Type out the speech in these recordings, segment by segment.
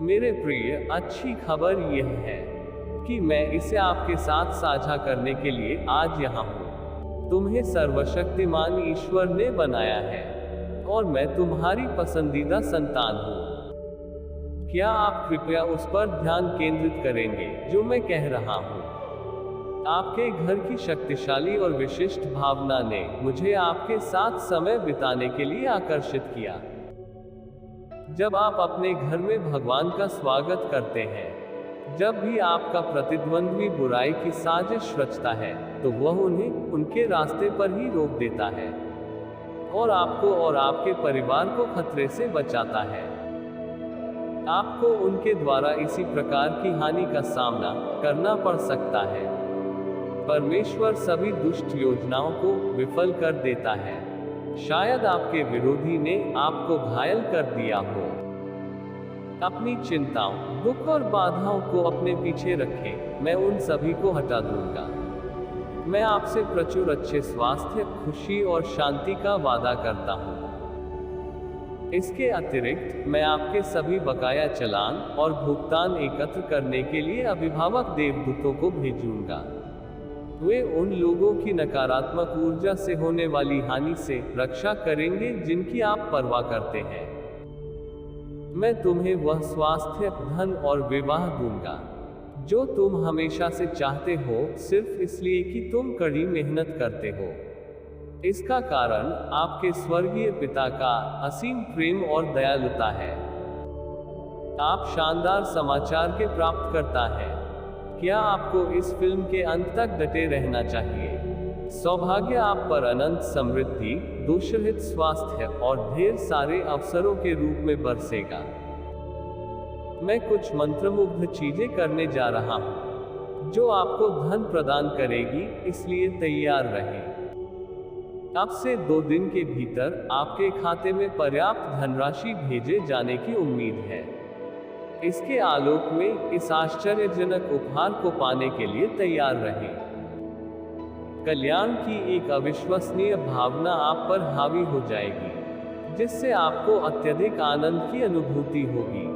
मेरे प्रिय, अच्छी खबर यह है कि मैं इसे आपके साथ साझा करने के लिए आज यहाँ हूँ। तुम्हें सर्वशक्तिमान ईश्वर ने बनाया है और मैं तुम्हारी पसंदीदा संतान हूँ। क्या आप कृपया उस पर ध्यान केंद्रित करेंगे जो मैं कह रहा हूँ? आपके घर की शक्तिशाली और विशिष्ट भावना ने मुझे आपके साथ समय बिताने के लिए आकर्षित किया। जब आप अपने घर में भगवान का स्वागत करते हैं, जब भी आपका प्रतिद्वंद्वी बुराई की साजिश रचता है, तो वह उन्हें उनके रास्ते पर ही रोक देता है और आपको और आपके परिवार को खतरे से बचाता है। आपको उनके द्वारा इसी प्रकार की हानि का सामना करना पड़ सकता है। परमेश्वर सभी दुष्ट योजनाओं को विफल कर देता है। शायद आपके विरोधी ने आपको घायल कर दिया हो। अपनी चिंताओं, दुख और बाधाओं को अपने पीछे रखें, मैं उन सभी को हटा दूंगा। मैं आपसे प्रचुर अच्छे स्वास्थ्य, खुशी और शांति का वादा करता हूँ। इसके अतिरिक्त मैं आपके सभी बकाया चालान और भुगतान एकत्र करने के लिए अभिभावक देवदूतों को भेजूंगा। वे उन लोगों की नकारात्मक ऊर्जा से होने वाली हानि से रक्षा करेंगे जिनकी आप परवाह करते हैं। मैं तुम्हें वह स्वास्थ्य, धन और विवाह दूंगा जो तुम हमेशा से चाहते हो, सिर्फ इसलिए कि तुम कड़ी मेहनत करते हो। इसका कारण आपके स्वर्गीय पिता का असीम प्रेम और दयालुता है। आप शानदार समाचार के प्राप्तकर्ता हैं। क्या आपको इस फिल्म के अंत तक डटे रहना चाहिए? सौभाग्य आप पर अनंत समृद्धि, दोषरहित स्वास्थ्य और ढेर सारे अवसरों के रूप में बरसेगा। मैं कुछ मंत्रमुग्ध चीजें करने जा रहा हूँ जो आपको धन प्रदान करेगी, इसलिए तैयार रहें। अब से 2 दिन के भीतर आपके खाते में पर्याप्त धनराशि भेजे जाने की उम्मीद है। इसके आलोक में इस आश्चर्यजनक उपहार को पाने के लिए तैयार रहें। कल्याण की एक अविश्वसनीय भावना आप पर हावी हो जाएगी, जिससे आपको अत्यधिक आनंद की अनुभूति होगी।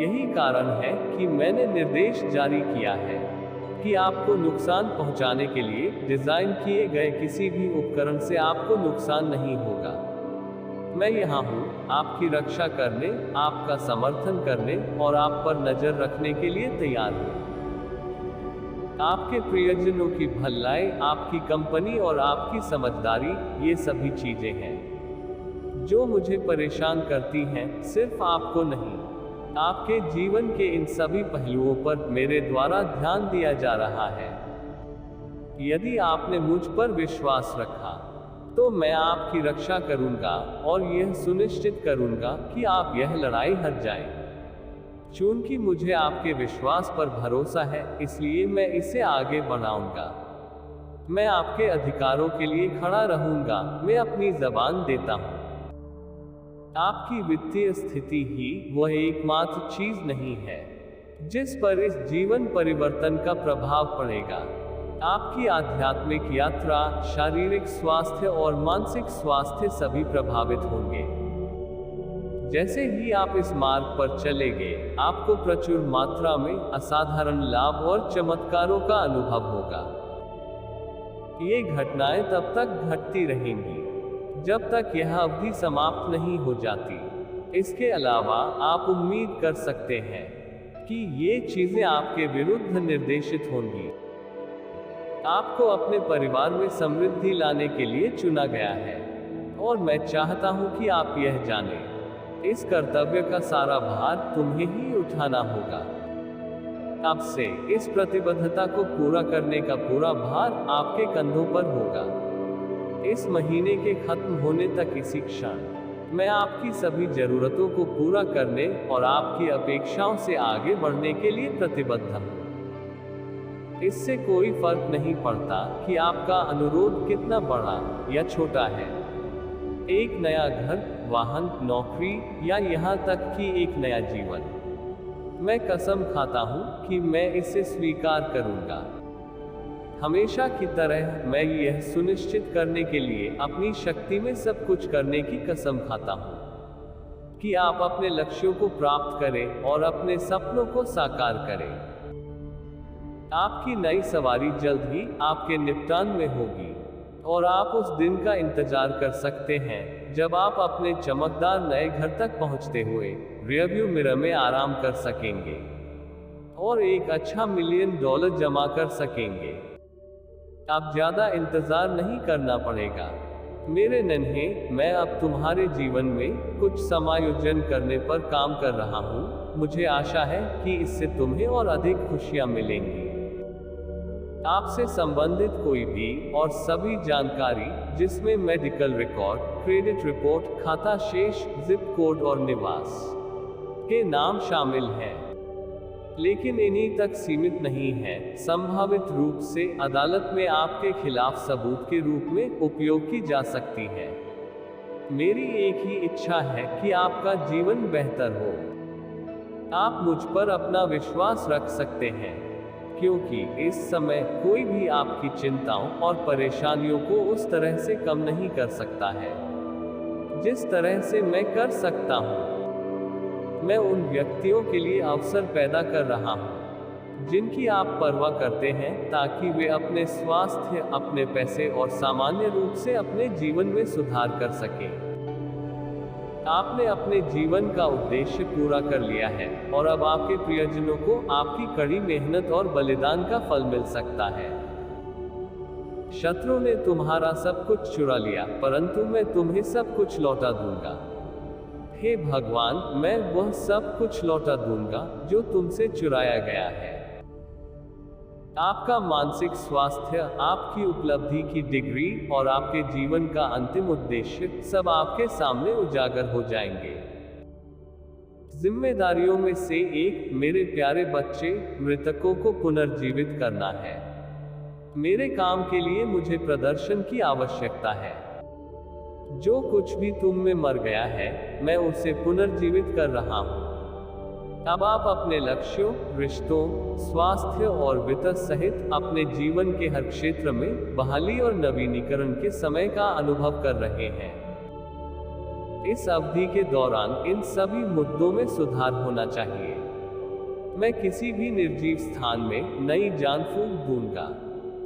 यही कारण है कि मैंने निर्देश जारी किया है कि आपको नुकसान पहुंचाने के लिए डिजाइन किए गए किसी भी उपकरण से आपको नुकसान नहीं होगा। मैं यहाँ हूँ आपकी रक्षा करने, आपका समर्थन करने और आप पर नजर रखने के लिए तैयार हूँ। आपके प्रियजनों की भलाई, आपकी कंपनी और आपकी समझदारी, ये सभी चीजें हैं जो मुझे परेशान करती हैं, सिर्फ आपको नहीं। आपके जीवन के इन सभी पहलुओं पर मेरे द्वारा ध्यान दिया जा रहा है। यदि आपने मुझ पर विश्वास रखा तो मैं आपकी रक्षा करूंगा और यह सुनिश्चित करूंगा कि आप यह लड़ाई हार जाएं। चूंकि मुझे आपके विश्वास पर भरोसा है, इसलिए मैं इसे आगे बढ़ाऊंगा। मैं आपके अधिकारों के लिए खड़ा रहूंगा, मैं अपनी जबान देता हूं। आपकी वित्तीय स्थिति ही वह एकमात्र चीज नहीं है जिस पर इस जीवन परिवर्तन का प्रभाव पड़ेगा। आपकी आध्यात्मिक यात्रा, शारीरिक स्वास्थ्य और मानसिक स्वास्थ्य सभी प्रभावित होंगे। जैसे ही आप इस मार्ग पर चलेंगे, आपको प्रचुर मात्रा में असाधारण लाभ और चमत्कारों का अनुभव होगा। ये घटनाएं तब तक घटती रहेंगी जब तक यह अवधि समाप्त नहीं हो जाती। इसके अलावा आप उम्मीद कर सकते हैं कि ये चीजें आपके विरुद्ध निर्देशित होंगी। आपको अपने परिवार में समृद्धि लाने के लिए चुना गया है और मैं चाहता हूं कि आप यह जानें, इस कर्तव्य का सारा भार तुम्हें ही उठाना होगा। अब से इस प्रतिबद्धता को पूरा करने का पूरा भार आपके कंधों पर होगा। इस महीने के खत्म होने तक इसी क्षण मैं आपकी सभी जरूरतों को पूरा करने और आपकी अपेक्षाओं से आगे बढ़ने के लिए प्रतिबद्ध हूँ। इससे कोई फर्क नहीं पड़ता कि आपका अनुरोध कितना बड़ा या छोटा है। एक नया घर, वाहन, नौकरी या यहाँ तक कि एक नया जीवन। मैं कसम खाता हूँ कि मैं इसे स्वीकार करूँगा। हमेशा की तरह मैं यह सुनिश्चित करने के लिए अपनी शक्ति में सब कुछ करने की कसम खाता हूँ कि आप अपने लक्ष्यों को प्राप्त करें और अपने सपनों को साकार करें। आपकी नई सवारी जल्द ही आपके निपटान में होगी और आप उस दिन का इंतजार कर सकते हैं जब आप अपने चमकदार नए घर तक पहुंचते हुए रियरव्यू मिरर में आराम कर सकेंगे और एक अच्छा $1 मिलियन जमा कर सकेंगे। अब ज्यादा इंतजार नहीं करना पड़ेगा मेरे नन्हे। मैं अब तुम्हारे जीवन में कुछ समायोजन करने पर काम कर रहा हूँ। मुझे आशा है कि इससे तुम्हें और अधिक खुशियाँ मिलेंगी। आपसे संबंधित कोई भी और सभी जानकारी, जिसमें मेडिकल रिकॉर्ड, क्रेडिट रिपोर्ट, खाता शेष, जिप कोड और निवास के नाम शामिल हैं, लेकिन इन्हीं तक सीमित नहीं है, संभावित रूप से अदालत में आपके खिलाफ सबूत के रूप में उपयोग की जा सकती है। मेरी एक ही इच्छा है कि आपका जीवन बेहतर हो। आप मुझ पर अपना विश्वास रख सकते हैं, क्योंकि इस समय कोई भी आपकी चिंताओं और परेशानियों को उस तरह से कम नहीं कर सकता है जिस तरह से मैं कर सकता हूँ। मैं उन व्यक्तियों के लिए अवसर पैदा कर रहा हूँ जिनकी आप परवाह करते हैं, ताकि वे अपने स्वास्थ्य, अपने पैसे और सामान्य रूप से अपने जीवन में सुधार कर सकें। आपने अपने जीवन का उद्देश्य पूरा कर लिया है और अब आपके प्रियजनों को आपकी कड़ी मेहनत और बलिदान का फल मिल सकता है। शत्रु ने तुम्हारा सब कुछ चुरा लिया, परंतु मैं तुम्हें सब कुछ लौटा दूंगा। हे भगवान, मैं वह सब कुछ लौटा दूंगा जो तुमसे चुराया गया है। आपका मानसिक स्वास्थ्य, आपकी उपलब्धि की डिग्री और आपके जीवन का अंतिम उद्देश्य सब आपके सामने उजागर हो जाएंगे। जिम्मेदारियों में से एक, मेरे प्यारे बच्चे, मृतकों को पुनर्जीवित करना है। मेरे काम के लिए मुझे प्रदर्शन की आवश्यकता है। जो कुछ भी तुम में मर गया है, मैं उसे पुनर्जीवित कर रहा हूँ। अब आप अपने लक्ष्यों, रिश्तों, स्वास्थ्य और वित्त सहित अपने जीवन के हर क्षेत्र में बहाली और नवीनीकरण के समय का अनुभव कर रहे हैं। इस अवधि के दौरान इन सभी मुद्दों में सुधार होना चाहिए। मैं किसी भी निर्जीव स्थान में नई जान फूंक दूंगा,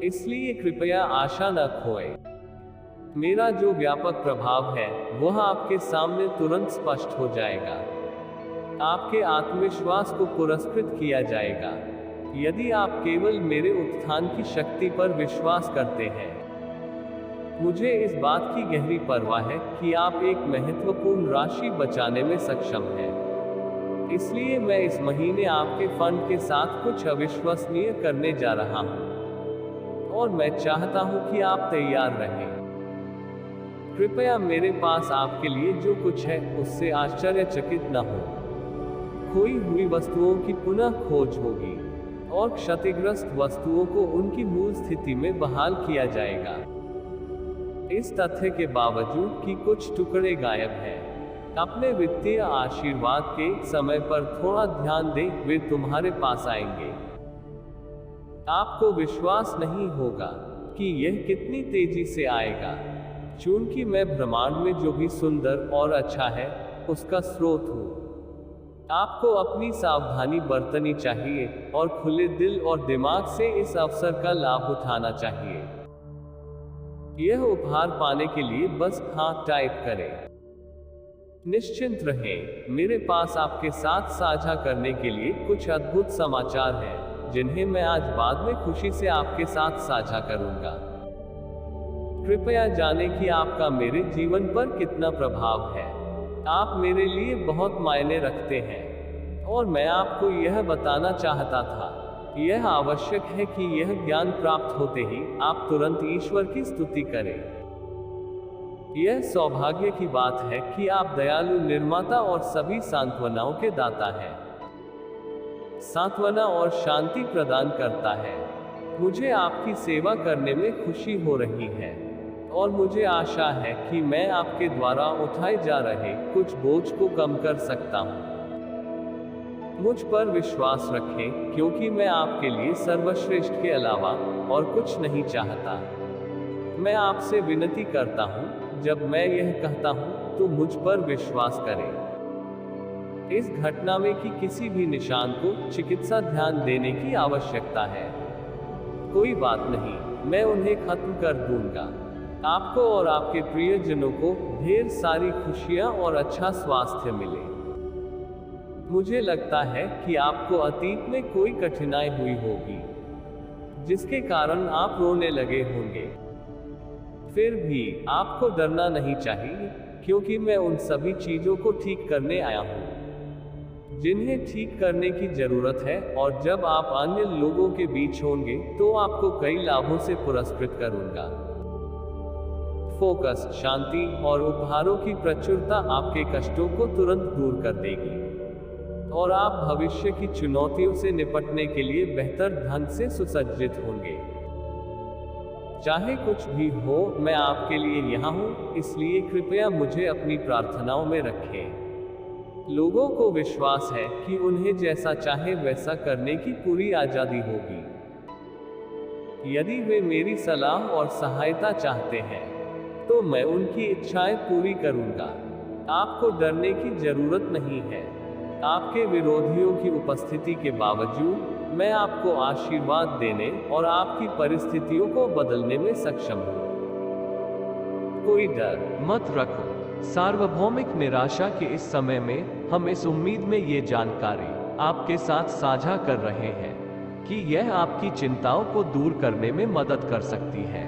इसलिए कृपया आशा न खोएं। मेरा जो व्यापक प्रभाव है वह आपके सामने तुरंत स्पष्ट हो जाएगा। आपके आत्मविश्वास को पुरस्कृत किया जाएगा यदि आप केवल मेरे उत्थान की शक्ति पर विश्वास करते हैं। मुझे इस बात की गहरी परवाह है कि आप एक महत्वपूर्ण राशि बचाने में सक्षम हैं। इसलिए मैं इस महीने आपके फंड के साथ कुछ अविश्वसनीय करने जा रहा हूं और मैं चाहता हूं कि आप तैयार रहें। कृपया मेरे पास आपके लिए जो कुछ है उससे आश्चर्यचकित न हो। खोई हुई वस्तुओं की पुनः खोज होगी और क्षतिग्रस्त वस्तुओं को उनकी मूल स्थिति में बहाल किया जाएगा। इस तथ्य के बावजूद कि कुछ टुकड़े गायब हैं, अपने वित्तीय आशीर्वाद के समय पर थोड़ा ध्यान दें, वे तुम्हारे पास आएंगे। आपको विश्वास नहीं होगा कि यह कितनी तेजी से आएगा, चूंकि मैं ब्रह्मांड में जो भी सुंदर और अच्छा है उसका स्रोत हूँ। आपको अपनी सावधानी बरतनी चाहिए और खुले दिल और दिमाग से इस अवसर का लाभ उठाना चाहिए। यह उपहार पाने के लिए बस हाँ टाइप करें। निश्चिंत रहें, मेरे पास आपके साथ साझा करने के लिए कुछ अद्भुत समाचार हैं जिन्हें मैं आज बाद में खुशी से आपके साथ साझा करूंगा। कृपया जानें कि आपका मेरे जीवन पर कितना प्रभाव है। आप मेरे लिए बहुत मायने रखते हैं और मैं आपको यह बताना चाहता था। यह आवश्यक है कि यह ज्ञान प्राप्त होते ही आप तुरंत ईश्वर की स्तुति करें। यह सौभाग्य की बात है कि आप दयालु निर्माता और सभी सांत्वनाओं के दाता हैं। सांत्वना और शांति प्रदान करता है। मुझे आपकी सेवा करने में खुशी हो रही है और मुझे आशा है कि मैं आपके द्वारा उठाए जा रहे कुछ बोझ को कम कर सकता हूँ। मुझ पर विश्वास रखें, क्योंकि मैं आपके लिए सर्वश्रेष्ठ के अलावा और कुछ नहीं चाहता। मैं आपसे विनती करता हूँ, जब मैं यह कहता हूँ तो मुझ पर विश्वास करें। इस घटना में कि किसी भी निशान को चिकित्सा ध्यान देने की आवश्यकता है। कोई बात नहीं, मैं उन्हें खत्म कर दूंगा। आपको और आपके प्रियजनों को ढेर सारी खुशियां और अच्छा स्वास्थ्य मिले। मुझे लगता है कि आपको अतीत में कोई कठिनाई हुई होगी जिसके कारण आप रोने लगे होंगे। फिर भी आपको डरना नहीं चाहिए, क्योंकि मैं उन सभी चीजों को ठीक करने आया हूं जिन्हें ठीक करने की जरूरत है, और जब आप अन्य लोगों के बीच होंगे तो आपको कई लाभों से पुरस्कृत करूंगा। फोकस, शांति और उपहारों की प्रचुरता आपके कष्टों को तुरंत दूर कर देगी, और आप भविष्य की चुनौतियों से निपटने के लिए बेहतर ढंग से सुसज्जित होंगे। चाहे कुछ भी हो, मैं आपके लिए यहाँ हूँ, इसलिए कृपया मुझे अपनी प्रार्थनाओं में रखें। लोगों को विश्वास है कि उन्हें जैसा चाहे वैसा करने की पूरी आजादी होगी। यदि वे मेरी सलाह और सहायता चाहते हैं तो मैं उनकी इच्छाएं पूरी करूंगा। आपको डरने की जरूरत नहीं है। आपके विरोधियों की उपस्थिति के बावजूद मैं आपको आशीर्वाद देने और आपकी परिस्थितियों को बदलने में सक्षम हूं। कोई डर मत रखो। सार्वभौमिक निराशा के इस समय में हम इस उम्मीद में ये जानकारी आपके साथ साझा कर रहे हैं कि यह आपकी चिंताओं को दूर करने में मदद कर सकती है।